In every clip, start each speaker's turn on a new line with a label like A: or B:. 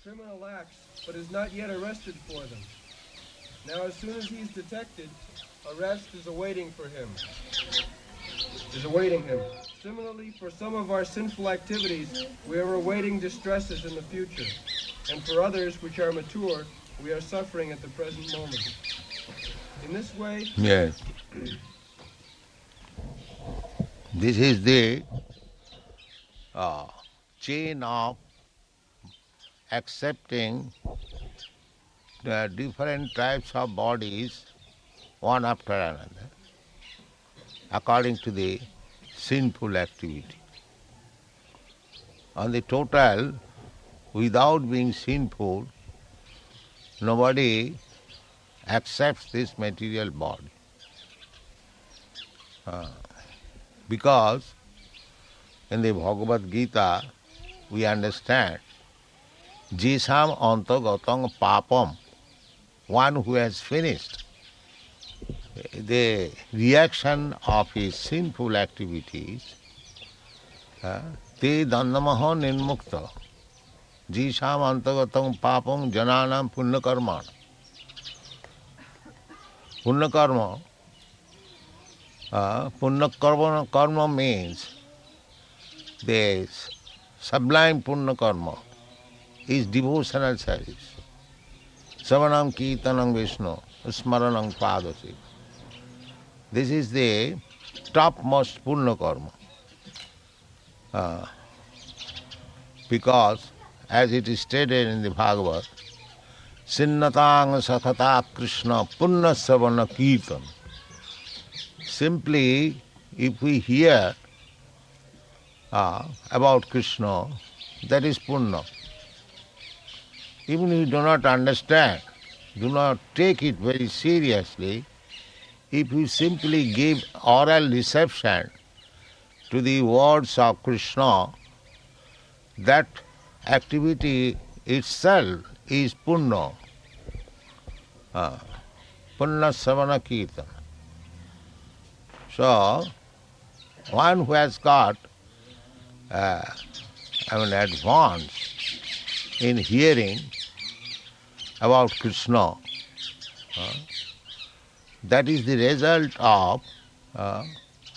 A: criminal acts, but is not yet arrested for them. Now, as soon as he is detected, arrest is awaiting him. Similarly, for some of our sinful activities, we are awaiting distresses in the future, and for others which are mature, we are suffering at the present moment. In this way,
B: yes, this is the chain of accepting the different types of bodies one after another, according to the sinful activity. On the total, without being sinful, nobody accepts this material body. Because in the Bhagavad Gita, we understand jisam antagatam papam, one who has finished the reaction of his sinful activities, te dandamaha nirmukta, jisam antagatam papam jananam punyakarma. Punyakarma, karma means the sublime punyakarma is devotional service. Savanam kirtanam Vishnu, smaranam padasi. This is the topmost punyakarma. Because, as it is stated in the Bhagavad, Sinnatang Sathata Krishna Punna Savana Kirtan. Simply, if we hear about Krishna, that is Punna. Even if you do not understand, do not take it very seriously, if you simply give oral reception to the words of Krishna, that activity itself is Punna. Punna Savana Kirtan. So, one who has got advance in hearing about Krishna, that is the result of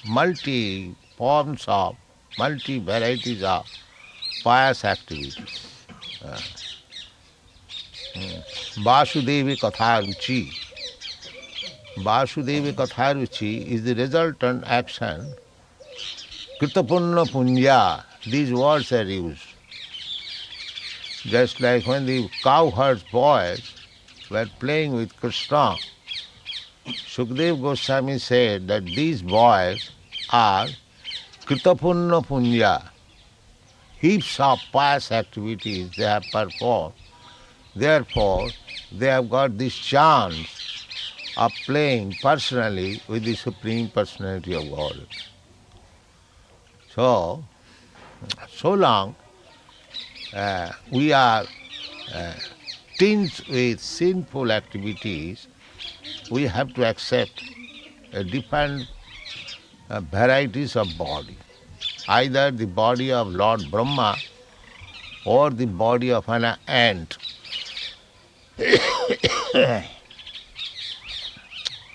B: multi forms of, multi varieties of pious activities. Vasudevi Katharuchi. Vasudevi Katharuchi is the resultant action. Kritapunna Punya, these words are used. Just like when the cowherds boys were playing with Krishna, Sukadeva Goswami said that these boys are Kritapunna Punya, heaps of pious activities they have performed. Therefore, they have got this chance of playing personally with the Supreme Personality of God. So long we are tinged with sinful activities, we have to accept different varieties of body. Either the body of Lord Brahma or the body of an ant.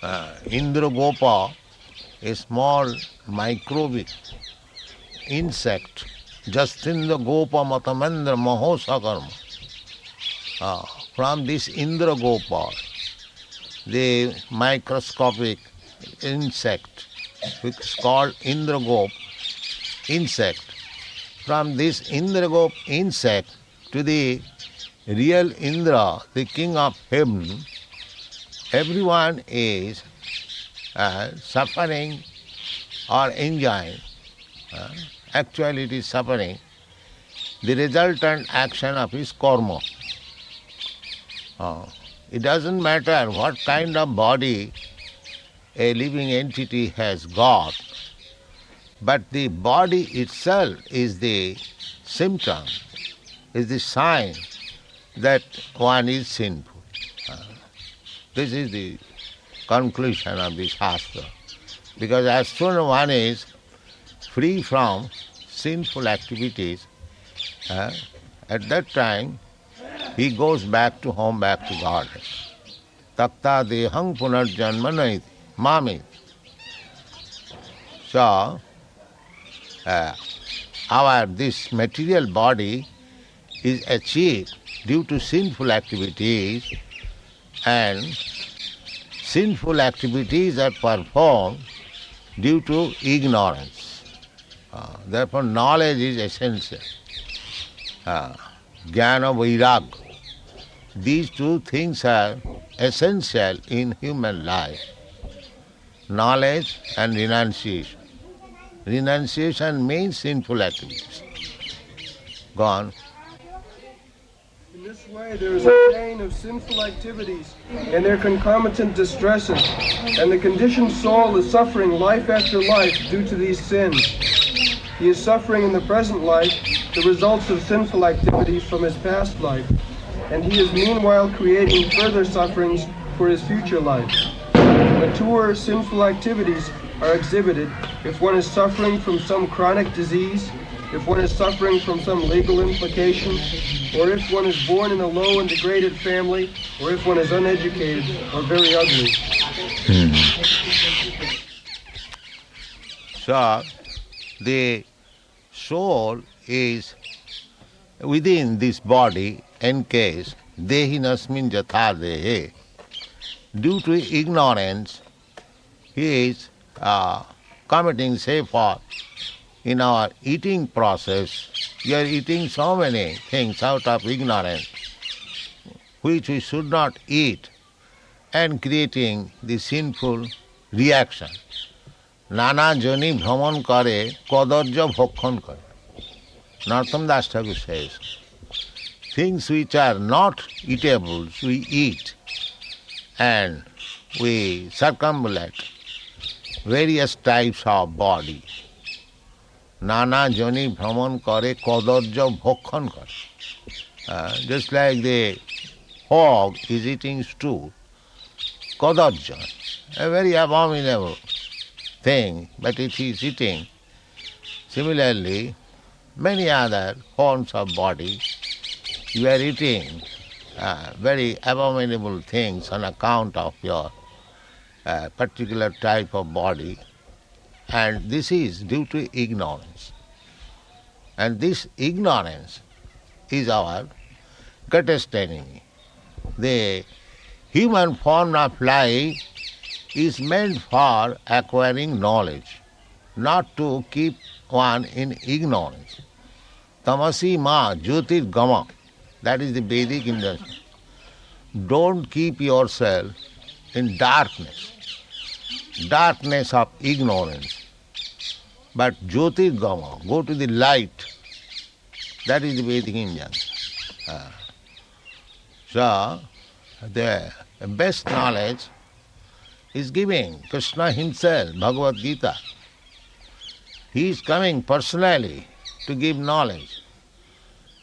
B: Indragopa, a small microbic insect, Justindra Gopa Matamendra Mahosakarma. From this Indragopa, the microscopic insect, which is called Indragop insect, from this Indragop insect to the real Indra, the king of heaven, everyone is suffering or enjoying. Actually it is suffering the resultant action of his karma. It doesn't matter what kind of body a living entity has got, but the body itself is the symptom, is the sign that one is sinful. This is the conclusion of this Shastra. Because as soon as one is free from sinful activities, at that time he goes back to home, back to Godhead. Takta dehang punarjanma naiti, mami. So, this material body is achieved due to sinful activities, and sinful activities are performed due to ignorance. Therefore, knowledge is essential. Jnana vairagya. These two things are essential in human life. Knowledge and renunciation. Renunciation means sinful activities. Gone.
A: In this way, there is a chain of sinful activities and their concomitant distresses, and the conditioned soul is suffering life after life due to these sins. He is suffering in the present life the results of sinful activities from his past life, and he is meanwhile creating further sufferings for his future life. Mature sinful activities are exhibited if one is suffering from some chronic disease, if one is suffering from some legal implication, or if one is born in a low and degraded family, or if one is uneducated or very ugly.
B: So, the soul is within this body encased, dehinasmin jatha dehe. Due to ignorance, he is committing, say for, in our eating process, we are eating so many things out of ignorance, which we should not eat, and creating the sinful reaction. Nana jani bhraman kare, kadarja bhokhan kare. Narottam Das Thakur says, things which are not eatables we eat, and we circumambulate various types of body. Nana jani bhraman kare, kadarja bhokhan kare. Just like the hog is eating stew, kadarja, a very abominable thing, but it is eating. Similarly, many other forms of body, you are eating very abominable things on account of your particular type of body, and this is due to ignorance. And this ignorance is our greatest enemy. The human form of life is meant for acquiring knowledge, not to keep one in ignorance. Tamasī ma jyotir gama, that is the Vedic injunction. Don't keep yourself in darkness of ignorance, but jyotir gama, go to the light. That is the Vedic injunction. So, the best knowledge is giving Krishna himself, Bhagavad Gita. He is coming personally to give knowledge.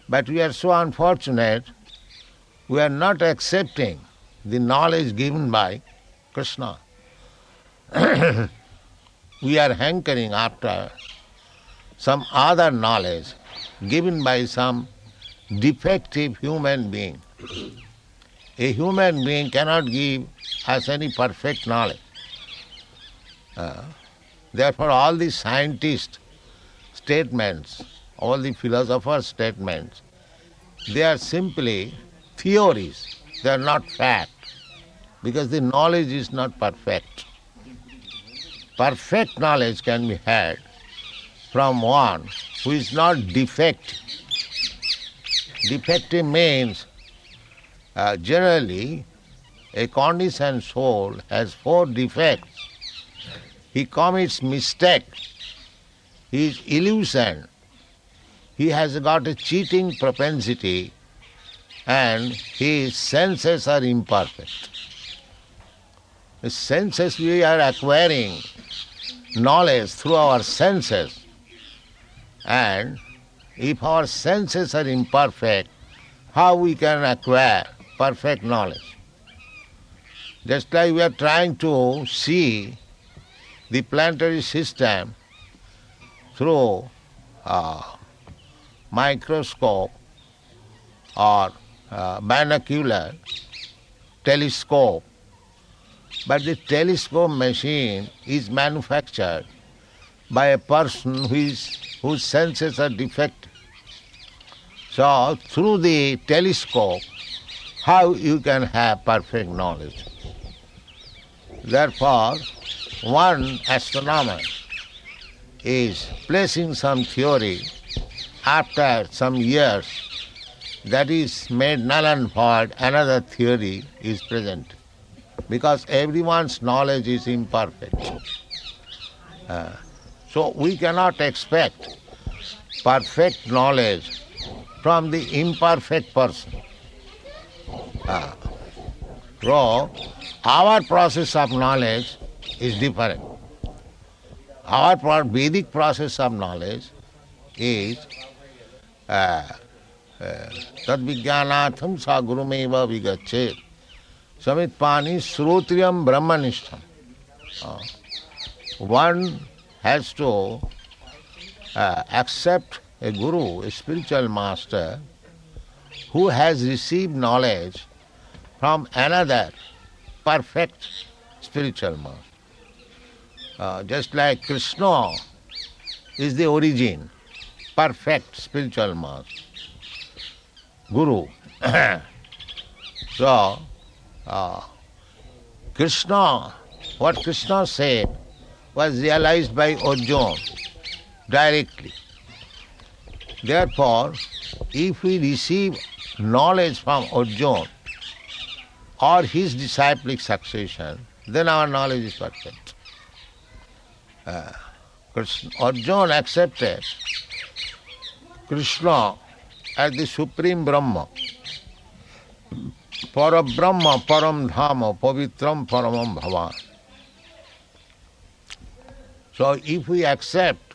B: But we are so unfortunate, we are not accepting the knowledge given by Krishna. We are hankering after some other knowledge given by some defective human being. A human being cannot give us any perfect knowledge. Therefore, all the scientist statements, all the philosophers' statements, they are simply theories. They are not fact, because the knowledge is not perfect. Perfect knowledge can be had from one who is not defective. Defective means generally a conditioned soul has 4 defects. He commits mistake, he is illusion, he has got a cheating propensity, and his senses are imperfect. The senses, we are acquiring knowledge through our senses, and if our senses are imperfect, how we can acquire perfect knowledge? Just like we are trying to see the planetary system through microscope or binocular telescope, but the telescope machine is manufactured by a person whose senses are defective. So through the telescope, how you can have perfect knowledge? Therefore, one astronomer is placing some theory after some years that is made null and void, another theory is present. Because everyone's knowledge is imperfect. So we cannot expect perfect knowledge from the imperfect person. So our process of knowledge is different. Our Vedic process of knowledge is tadvijnanatham sa gurumeva vigachet samitpani srotriyam brahmanishtam. One has to accept a guru, a spiritual master, who has received knowledge from another perfect spiritual master. Just like Krishna is the origin, perfect spiritual master, guru. So, Krishna, what Krishna said was realized by Arjuna directly. Therefore, if we receive knowledge from Arjuna or his disciplic succession, then our knowledge is perfect. Arjuna accepted Krishna as the supreme Brahma, Parabrahma, Param Dhama, Pavitram, Paramam Bhavan. So if we accept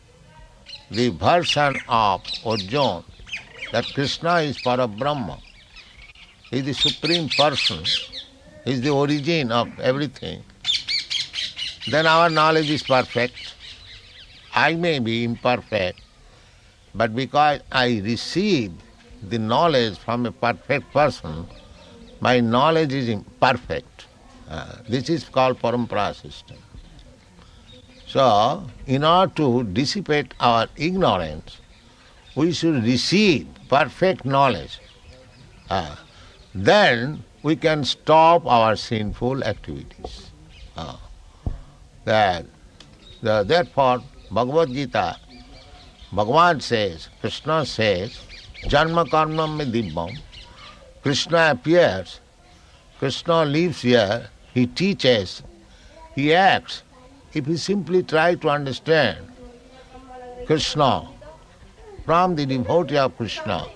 B: the version of Arjuna that Krishna is Parabrahma, he is the supreme person, he is the origin of everything, then our knowledge is perfect. I may be imperfect, but because I receive the knowledge from a perfect person, my knowledge is perfect. This is called parampara system. So, in order to dissipate our ignorance, we should receive perfect knowledge. Then we can stop our sinful activities. Therefore, Bhagavad Gita, Bhagavan says, Krishna says, Janma karma me dibbam. Krishna appears, Krishna lives here, he teaches, he acts. If we simply try to understand Krishna from the devotee of Krishna,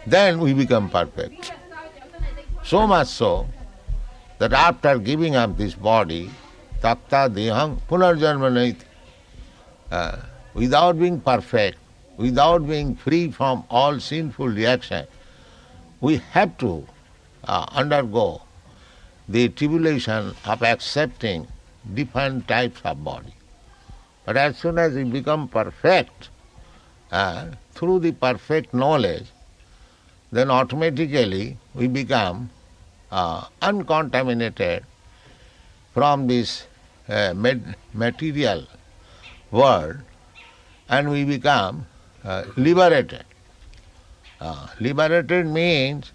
B: then we become perfect. So much so that after giving up this body, takta deham punarjanma naiti, without being perfect, without being free from all sinful reaction, we have to undergo the tribulation of accepting different types of body. But as soon as we become perfect, through the perfect knowledge, then automatically we become uncontaminated from this material world, and we become liberated. Liberated means,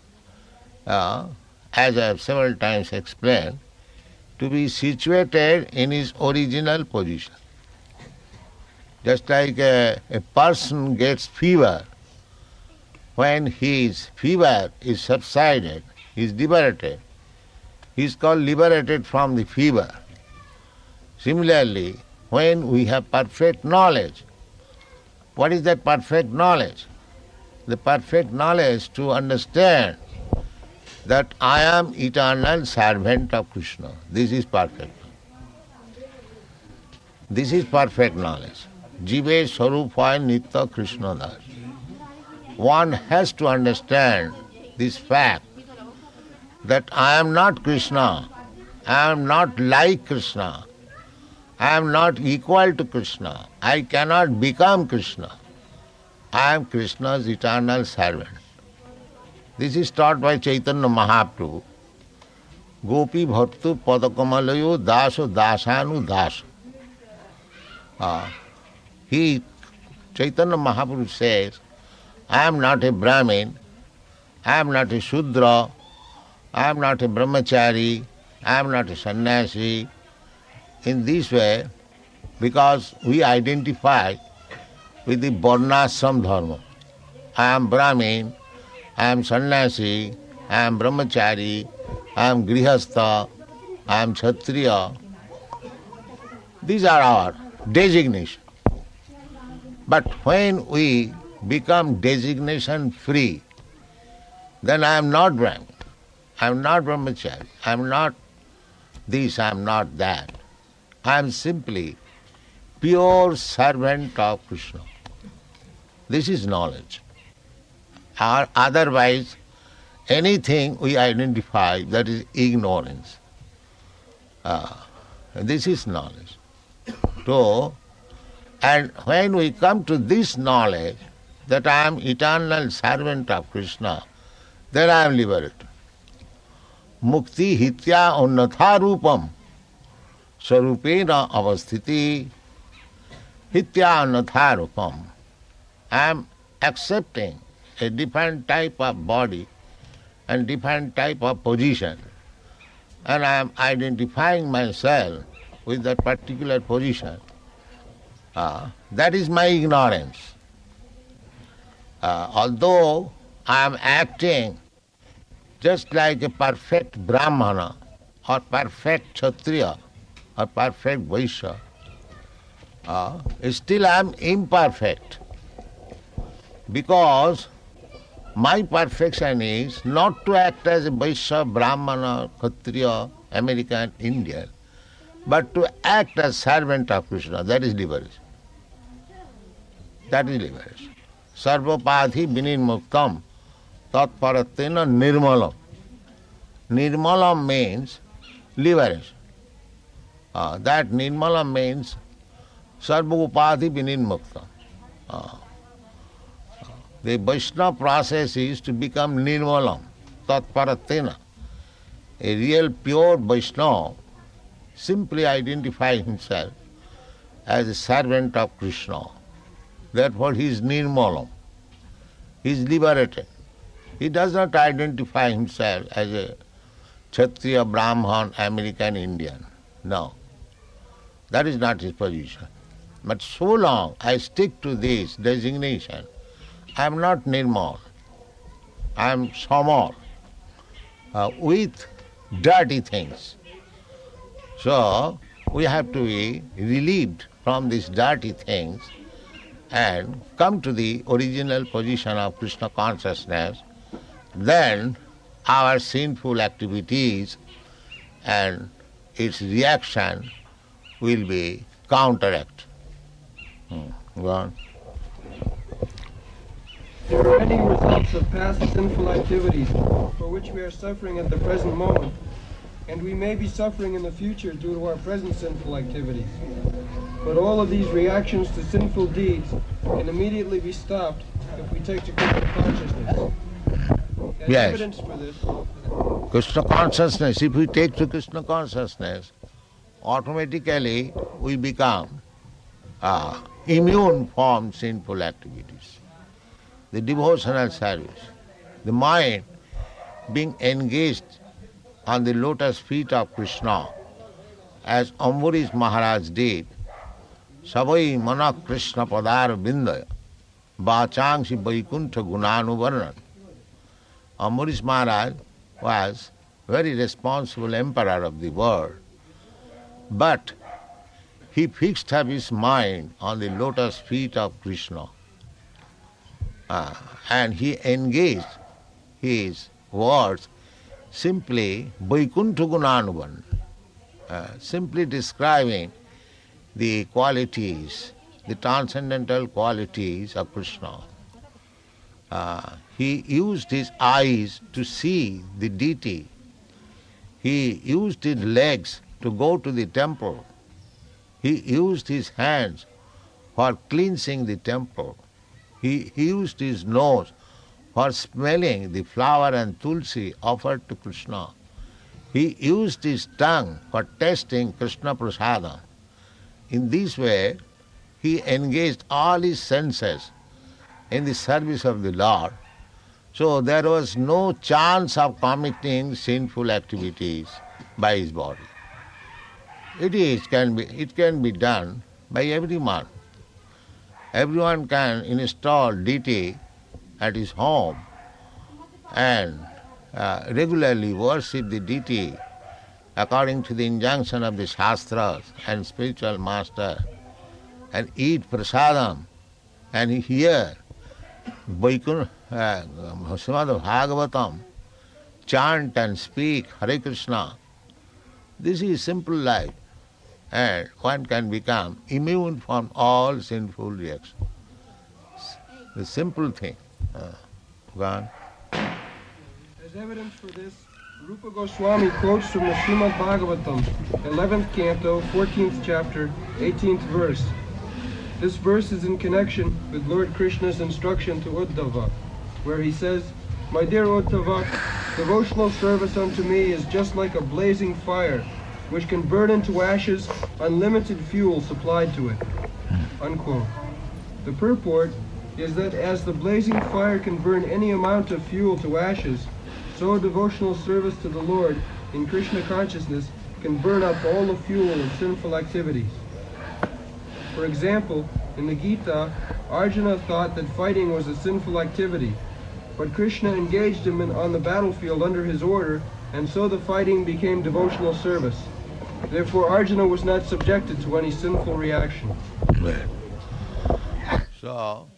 B: as I have several times explained, to be situated in his original position. Just like a person gets fever, when his fever is subsided, he is liberated. He is called liberated from the fever. Similarly, when we have perfect knowledge, what is that perfect knowledge? The perfect knowledge to understand that I am eternal servant of Krishna. This is perfect. This is perfect knowledge. Jive Swarupaya Nitya Krishna Das. One has to understand this fact that I am not Krishna, I am not like Krishna, I am not equal to Krishna, I cannot become Krishna. I am Krishna's eternal servant. This is taught by Chaitanya Mahaprabhu. Gopi bhattu padakamalayo daso dasanu daso. Chaitanya Mahaprabhu says, I am not a Brahmin, I am not a Shudra, I am not a Brahmachari, I am not a sannyasi. In this way, because we identify with the varnashram dharma. I am Brahmin, I am sannyasi, I am Brahmachari, I am Grihastha, I am Kshatriya. These are our designations. But when we become designation free, then I am not Brahmin, I am not Brahmachari, I am not this, I am not that. I am simply pure servant of Krishna. This is knowledge. Or otherwise, anything we identify, that is ignorance. This is knowledge. So, and when we come to this knowledge, that I am eternal servant of Krishna, then I am liberated. Mukti hitya unnatha rupam sarupena avasthiti hitya unnatha rupam. I am accepting a different type of body and different type of position, and I am identifying myself with that particular position. That is my ignorance. Although I am acting just like a perfect Brahmana or perfect Kshatriya or perfect Vaishya, still I am imperfect, because my perfection is not to act as a Vaishya, Brahmana, Kshatriya, American, Indian, but to act as servant of Krishna. That is liberation. That is liberation. Sarvapadhi vinirmuktam tatparatena nirmalam. Nirmalam means liberation. That nirmalam means sarvapadhi vinirmuktam. The Vaishnava process is to become nirmalam, tatparatena. A real pure Vaishnava simply identifies himself as a servant of Krishna. Therefore he is nirmalam. He is liberated. He does not identify himself as a Kshatriya, Brahman, American, Indian. No. That is not his position. But so long I stick to this designation, I am not nirmal. I am samal, with dirty things. So we have to be relieved from these dirty things and come to the original position of Krishna consciousness. Then our sinful activities and its reaction will be counteract. Go on.
A: There are many results of past sinful activities for which we are suffering at the present moment, and we may be suffering in the future due to our present sinful activities. But all of these reactions to sinful deeds can immediately be stopped if we take to Krishna consciousness. As
B: Yes.
A: evidence for this,
B: Krishna consciousness, if we take to Krishna consciousness, automatically we become immune from sinful activities. The devotional service, the mind being engaged on the lotus feet of Krishna, as Ambarīṣa Mahārāja did, savai manaḥ kṛṣṇa-padāravindayor vacāṁsi vaikuṇṭha-guṇānuvarṇane. Ambarīṣa Mahārāja was very responsible emperor of the world, but he fixed up his mind on the lotus feet of Krishna, and he engaged his words simply vaikuṇṭha-guṇānuvarṇane, simply describing the qualities, the transcendental qualities of Krishna. He used his eyes to see the deity. He used his legs to go to the temple. He used his hands for cleansing the temple. He used his nose for smelling the flower and tulasī offered to Krishna. He used his tongue for tasting kṛṣṇa-prasādam. In this way, he engaged all his senses in the service of the Lord. So there was no chance of committing sinful activities by his body. It can be done by everyone. Everyone can install deity at his home and regularly worship the deity according to the injunction of the Shastras and spiritual master, and eat prasadam and hear Srimad Bhagavatam, chant and speak Hare Krishna. This is simple life, and one can become immune from all sinful reactions. The simple thing. Gone.
A: As evidence for this, Rupa Goswami quotes from the Srimad Bhagavatam, 11th canto, 14th chapter, 18th verse. This verse is in connection with Lord Krishna's instruction to Uddhava, where he says, "My dear Uddhava, devotional service unto me is just like a blazing fire, which can burn into ashes unlimited fuel supplied to it." Unquote. The purport is that as the blazing fire can burn any amount of fuel to ashes, so devotional service to the Lord in Krishna consciousness can burn up all the fuel of sinful activities. For example, in the Gita, Arjuna thought that fighting was a sinful activity, but Krishna engaged him on the battlefield under his order, and so the fighting became devotional service. Therefore, Arjuna was not subjected to any sinful reaction.
B: So,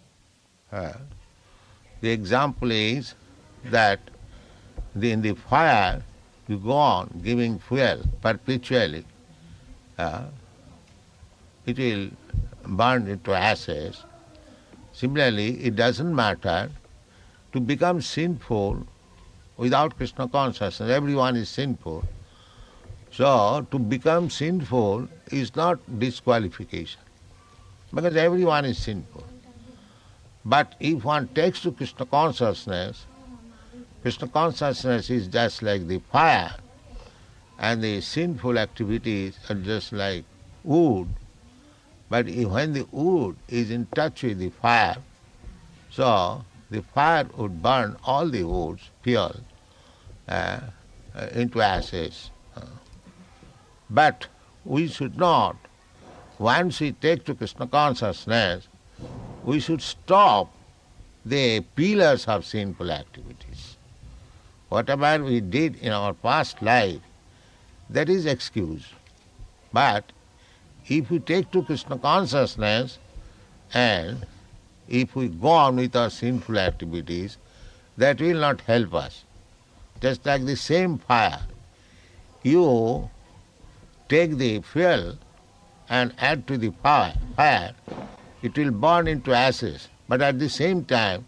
B: the example is that in the fire, you go on giving fuel perpetually. It will burn into ashes. Similarly, it doesn't matter to become sinful without Krishna consciousness. Everyone is sinful. So, to become sinful is not disqualification, because everyone is sinful. But if one takes to Krishna consciousness is just like the fire, and the sinful activities are just like wood. But when the wood is in touch with the fire, so the fire would burn all the woods, pure, into ashes. But we should not, once we take to Krishna consciousness, we should stop the pillars of sinful activities. Whatever we did in our past life, that is excuse. But if we take to Krishna consciousness and if we go on with our sinful activities, that will not help us. Just like the same fire, you take the fuel and add to the fire, it will burn into ashes. But at the same time,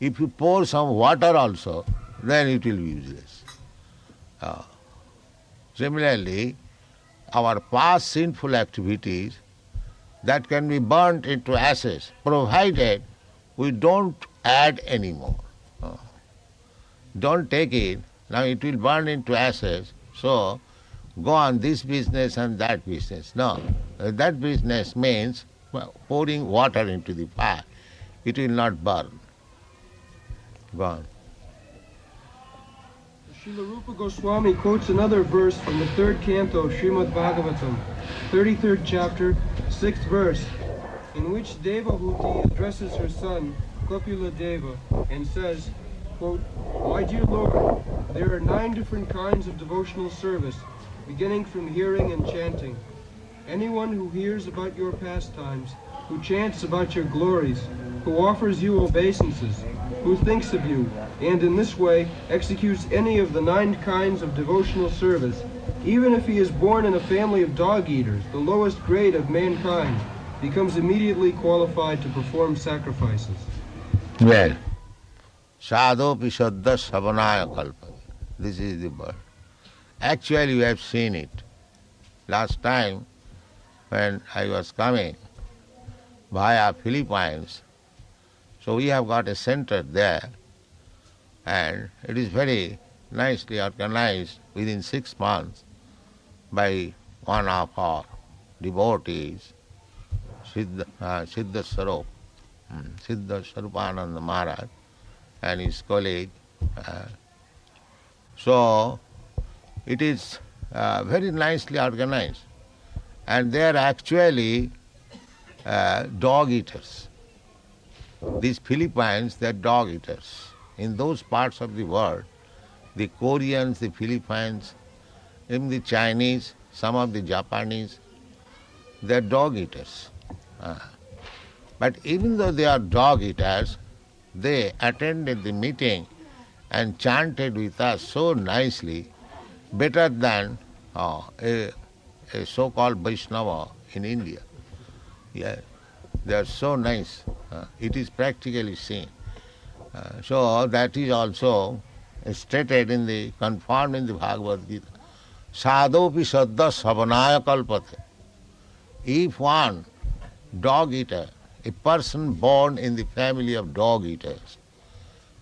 B: if you pour some water also, then it will be useless. Similarly, our past sinful activities, that can be burnt into ashes, provided we don't add any more. Don't take it, now it will burn into ashes, so go on this business and that business. No, that business means pouring water into the fire. It will not burn. Go on.
A: Srila Rupa Goswami quotes another verse from the 3rd canto of Srimad Bhagavatam, 33rd chapter, 6th verse, in which Devahuti addresses her son, Kapila Deva, and says, quote, "My dear Lord, there are 9 different kinds of devotional service, beginning from hearing and chanting. Anyone who hears about your pastimes, who chants about your glories, who offers you obeisances, who thinks of you, and in this way executes any of the 9 kinds of devotional service, even if he is born in a family of dog-eaters, the lowest grade of mankind, becomes immediately qualified to perform sacrifices."
B: Well, sadhopi saddha savanaya kalpati. This is the word. Actually, we have seen it. Last time, when I was coming via Philippines, so we have got a center there. And it is very nicely organized within 6 months by one of our devotees, Siddha Swarupananda Maharaj and his colleague. So it is very nicely organized. And they are actually dog eaters. These Philippines, they are dog eaters. In those parts of the world, the Koreans, the Philippines, even the Chinese, some of the Japanese, they are dog eaters. But even though they are dog eaters, they attended the meeting and chanted with us so nicely, better than a so-called Vaishnava in India. Yeah, they are so nice. It is practically seen. So that is also stated in the, confirmed in the Bhagavad Gita. Sadhopi saddha savanaya kalpate. If one dog eater, a person born in the family of dog eaters,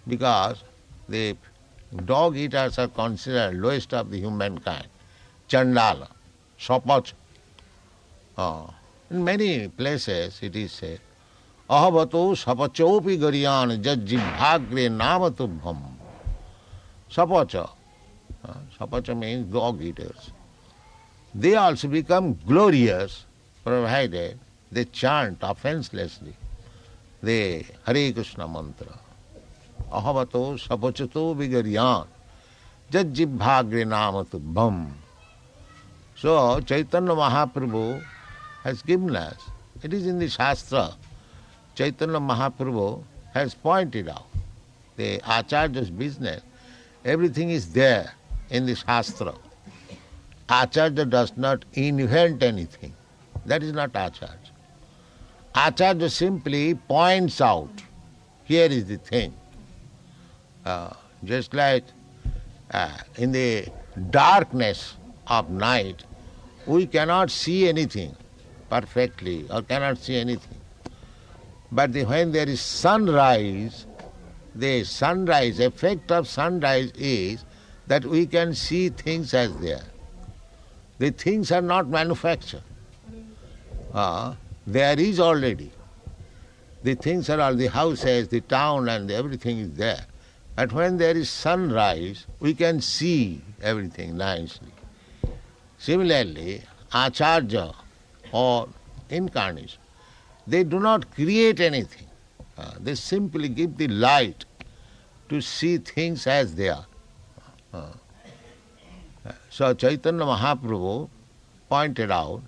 B: because the dog eaters are considered lowest of the humankind, Chandala, Sapacha. In many places it is said, Ahavato sapachopi garyan jajjibhagre namatubham. Sapacha. Sapacha means dog eaters. They also become glorious provided they chant offenselessly the Hare Krishna mantra. Ahavato sapachato vigaryan jajjibhagre namatubham. So Chaitanya Mahaprabhu has given us, it is in the Shastra, Chaitanya Mahaprabhu has pointed out the Acharya's business. Everything is there in the Shastra. Acharya does not invent anything. That is not Acharya. Acharya simply points out, here is the thing. Just like in the darkness of night, we cannot see anything perfectly or cannot see anything. But when there is sunrise, the sunrise, effect of sunrise is that we can see things as they are. The things are not manufactured. There is already. The things are all, the houses, the town and everything is there. But when there is sunrise, we can see everything nicely. Similarly, Acharya or incarnation, they do not create anything. They simply give the light to see things as they are. So Chaitanya Mahaprabhu pointed out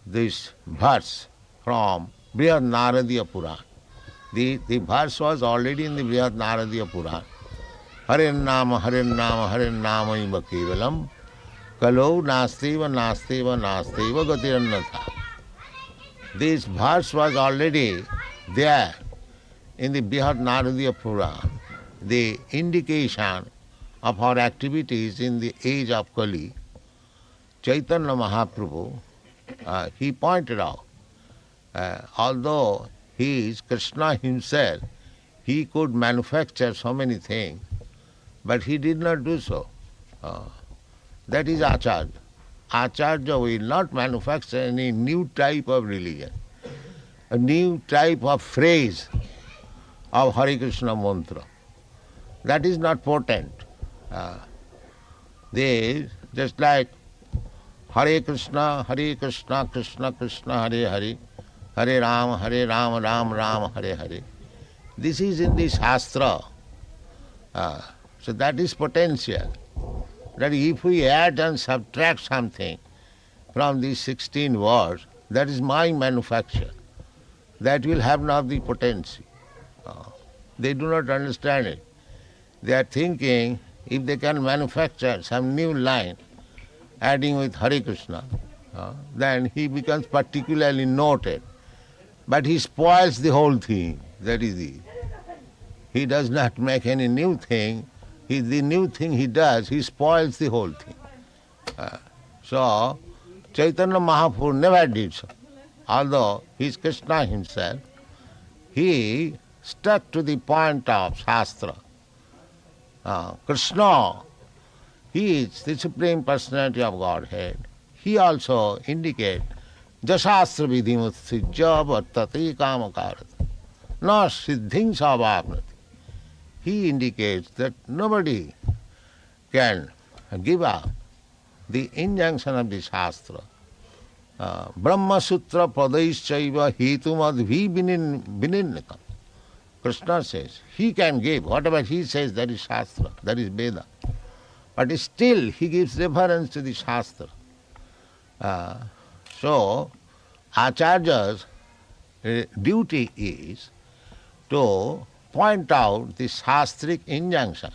B: this verse from Brihad Naradiya Purana. The verse was already in the Brihad Naradiya Purana. Hare Nama, Hare Nama, Hare Nama iva kevalam, kalau nastiva, nastiva, nastiva gatirannatha. This verse was already there in the Brihad Naradiya Purana, the indication of our activities in the age of Kali. Chaitanya Mahaprabhu, he pointed out, although he is Krishna himself, he could manufacture so many things, but he did not do so. That is Acharya. Acharya will not manufacture any new type of religion, a new type of phrase of Hare Krishna mantra. That is not potent. They just like Hare Krishna, Krishna Krishna, Hare Hare, Hare Rama, Rama Rama, Hare Hare. This is in the Shastra. So that is potential. That if we add and subtract something from these 16 words, that is my manufacture. That will have not the potency. They do not understand it. They are thinking if they can manufacture some new line, adding with Hare Krishna, then he becomes particularly noted. But he spoils the whole thing. That is it. He does not make any new thing. The new thing he does, he spoils the whole thing. So, Chaitanya Mahaprabhu never did so. Although he is Krishna himself, he stuck to the point of Shastra. Krishna, he is the Supreme Personality of Godhead. He also indicates jasastra vidhimutsijya vartate kamakarat na siddhing savapnati. He indicates that nobody can give up the injunction of the Shastra. Brahma Sutra Padaishchaiva Hetumadvi Vinirnikam. Krishna says, he can give, whatever he says, that is Shastra, that is Veda. But still he gives reference to the Shastra. So, Acharya's duty is to point out the Shastric injunction.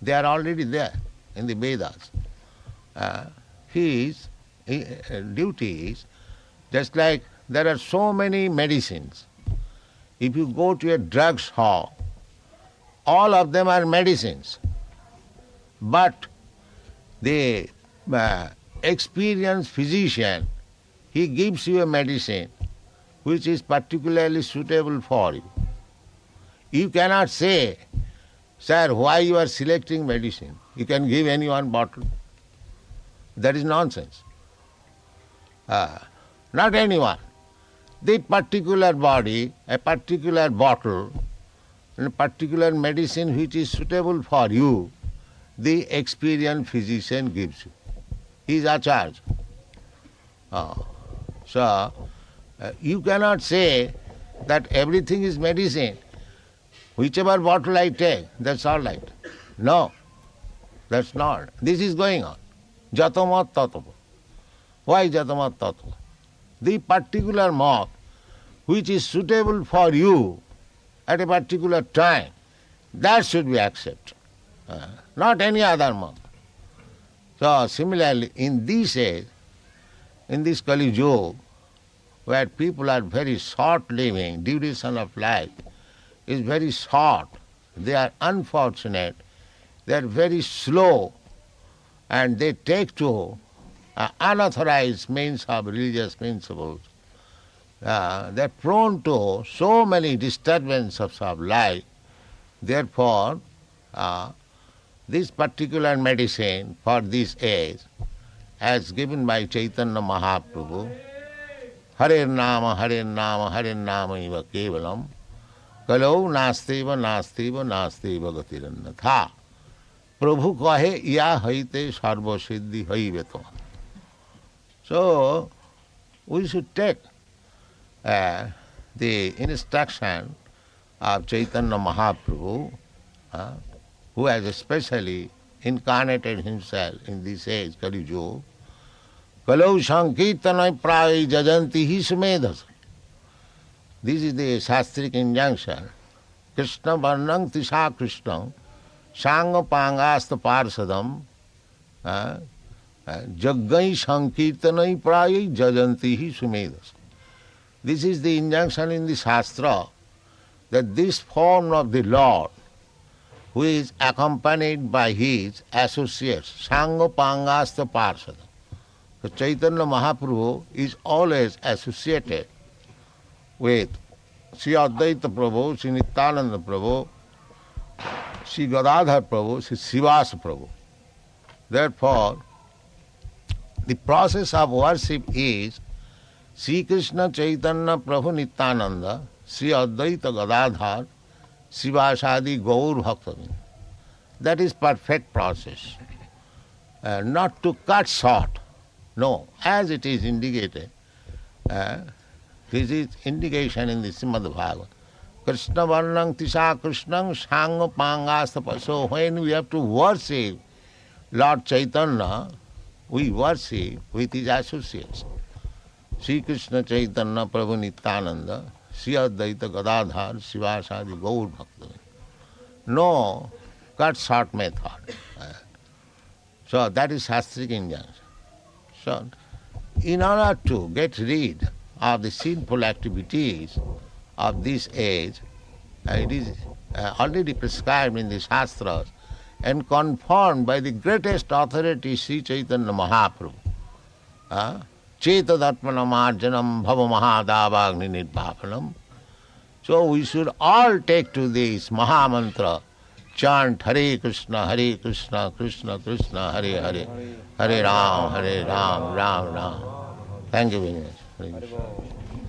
B: They are already there in the Vedas. His duty is, just like there are so many medicines. If you go to a drugstore, all of them are medicines. But the experienced physician, he gives you a medicine which is particularly suitable for you. You cannot say, sir, why you are selecting medicine? You can give any one bottle. That is nonsense. Not anyone. The particular body, a particular bottle, and a particular medicine which is suitable for you, the experienced physician gives you. He is Acharya. So, you cannot say that everything is medicine. Whichever bottle I take, that's all right. No, that's not. This is going on. Jatamat tattva. Why jatamat tattva? The particular mott which is suitable for you at a particular time, that should be accepted. Not any other mott. So similarly, in this age, in this Kali Yuga, where people are very short living, duration of life is very short, they are unfortunate, they are very slow, and they take to unauthorized means of religious principles. They are prone to so many disturbances of life. Therefore, this particular medicine for this age, as given by Chaitanya Mahaprabhu, Hare Nama, Hare Nama, Hare Nama iva kevalam, kalau nastiva, nastiva, nastiva gatirannatha. Prabhu kahe ya haite sarva siddhi haiveto. So, we should take the instruction of Chaitanya Mahaprabhu, who has especially incarnated himself in this age, Kali Yuga. Kalau sankirtanai prai jajanti hi sumedhas. This is the Shastric injunction. Krishna varnang tisha Krishna sanga pangasta parsadam jaggai sankirtanai prai jajanti hi sumedhas. This is the injunction in the Shastra, that this form of the Lord, who is accompanied by his associates, Sangha Pangasta Parsada. So Chaitanya Mahaprabhu is always associated with Sri Advaita Prabhu, Sri Nityananda Prabhu, Sri Gadadhar Prabhu, Sri Srivasa Prabhu. Therefore, the process of worship is Sri Krishna Chaitanya Prabhu Nityananda, Sri Advaita Gadadhar, Srivasadi Gaur Bhaktavinda. That is perfect process. Not to cut short. No, as it is indicated, this is indication in the Srimad Bhagavad. Krishna Varnang Tisha Krishnang Sangha Pangastapa. So when we have to worship Lord Chaitanya, we worship with his associates. Sri Krishna Chaitanya Prabhu Nityananda, Sri Advaita Gadadhar, Srivasadi Gaur Bhaktavinda. No cut short method. So that is Shastric injunction. So, in order to get rid of the sinful activities of this age, it is already prescribed in the Shastras and confirmed by the greatest authority, Sri Chaitanya Mahaprabhu. Chetadatmana marjanam bhava mahadavagni nirvapanam. So we should all take to this Mahamantra, chant Hare Krishna, Krishna Krishna, Hare Hare, Hare Ram, Ram Ram. Thank you very much. Hare Krishna.